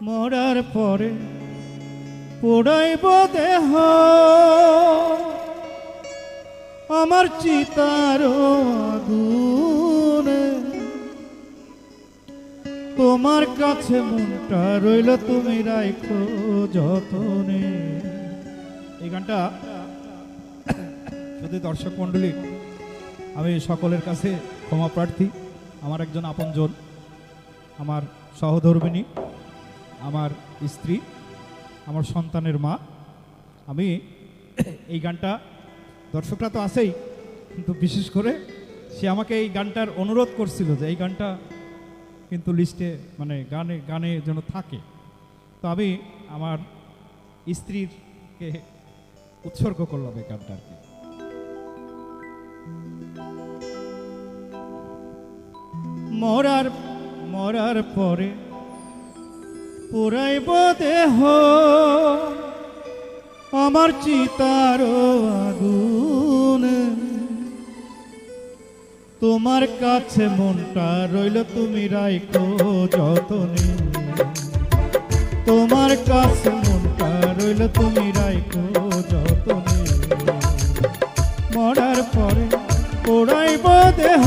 মরার পরে পোড়াইব দেহ আমার চিতার আগুনে, তোমার কাছে মনটা রইল তুমি রাখো যতনে। এই গানটা শুধু দর্শক মণ্ডলী, আমি সকলের কাছে ক্ষমা প্রার্থী। আমার একজন আপনজন, আমার সহধর্মিণী, আমার স্ত্রী, আমার সন্তানের মা। আমি এই গানটা, দর্শকরা তো আছেই, কিন্তু বিশেষ করে সে আমাকে এই গানটার অনুরোধ করছিল যে এই গানটা কিন্তু লিস্টে মানে গানে গানে যেন থাকে। তো আমি আমার স্ত্রীরকে উৎসর্গ করলাম এই গানটা আর কি। মরার পরে পোড়াইব দেহ আমার চিতার আগুনে, তোমার কাছে মনটা রইল তুমি রাখো যতনে, তোমার কাছে মনটা রইল তুমি রাখো যতনে। মরার পরে পোড়াইব দেহ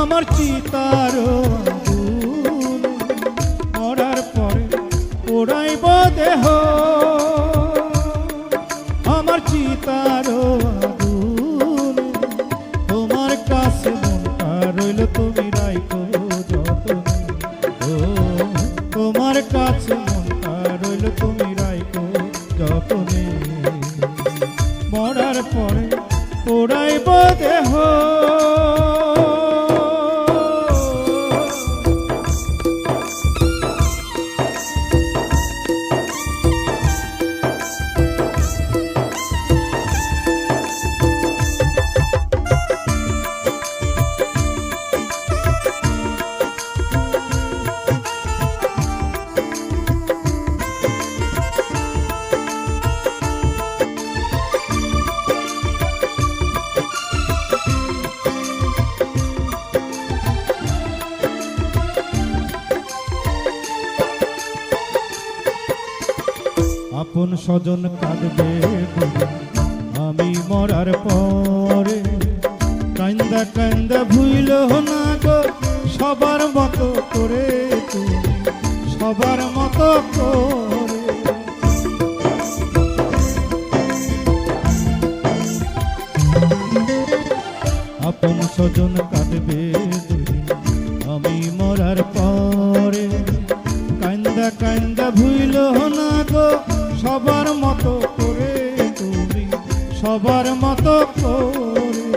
আমার চিতার আগুনে, মরার পরে পোড়াইব দেহ আমার চিতার আগুনে, তোমার কাছে মনটা রইল তুমি রাখো যতনে, ও তোমার কাছে মনটা রইল তুমি রাখো যতনে। মরার পরে পোড়াইব দেহ আপন স্বজন কাঁদবে আমি মরার পরে, কান্দা কান্দা ভুইল না গো সবার মতো করে তুমি, সবার মতো করে। আপন স্বজন কাঁদবে আমি মরার পরে, কান্দা কান্দা ভুইল না গো সবার মতো করে তুমি, সবার মতো করে।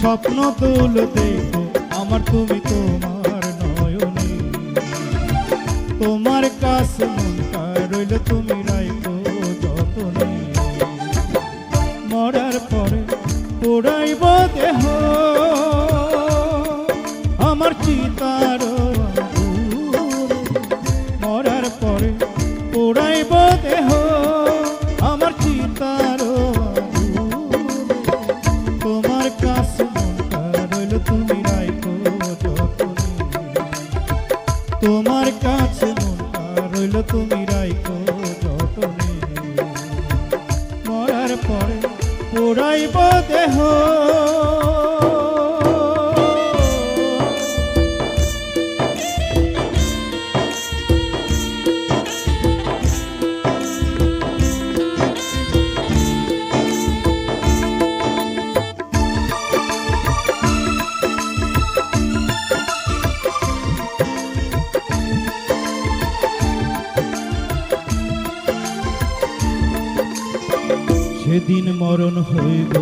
স্বপ্ন তুল দেখো আমার তুমি তোমার নয়নে, তোমার কাছে মনটা রইল তুমি রাখো যতনে। মরার পরে পোড়াইব দেহ আমার চিতার আগুনে, মরার পরে পোড়াইব দেহ আমার চিতার আগুনে, তোমার কাছে মনটা রইল তুমি রাখো যতনে, তোমার কাছে মনটা রইল তুমি রাখো যতনে। মরার পরে পোড়াইব দেহ সেদিন মরণ হইব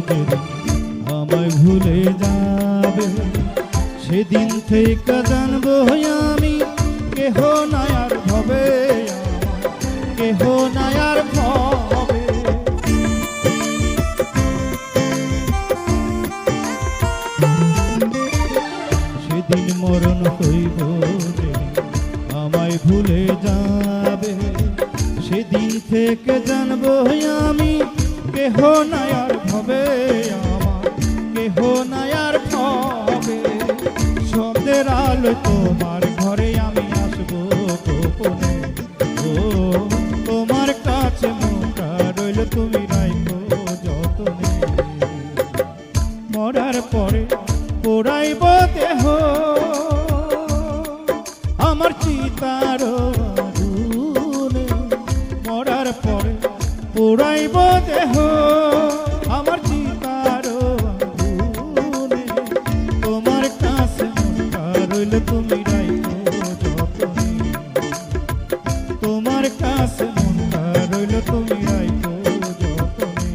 যেদিন আমায় ভুলে যাবে, সেদিন থেকে জানবো আমি কেহ নাই আর ভবে, কেহ নাই আর ভবে। সেদিন মরণ হইব যেদিন আমায় ভুলে যাবে, সেদিন থেকে জানবো আমি কেহ নাই আর ভবে, আমার কেহ নাই আর ভবে। শব্দে ভোরের আলো তোমার ঘরে আমি আসবো গোপনে। ও তোমার কাছে মনটা রইল তুমি রাইখো যতনে। মরার পরে পোড়াইব দেহ আমার চিতার আগুনে। মরার পরে পোড়াইব দেহ আমার চিতার আগুনে। তোমার কাছে মনটা রইল তুমি রাইখো যতনে। তোমার কাছে মনটা রইল তুমি রাইখো যতনে।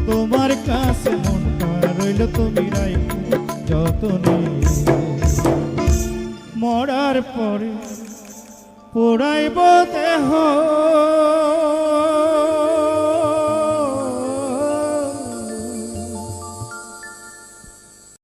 তোমার কাছে মনটা রইল তুমি রাইখো যতনে। মরার পরে পোড়াইব দেহ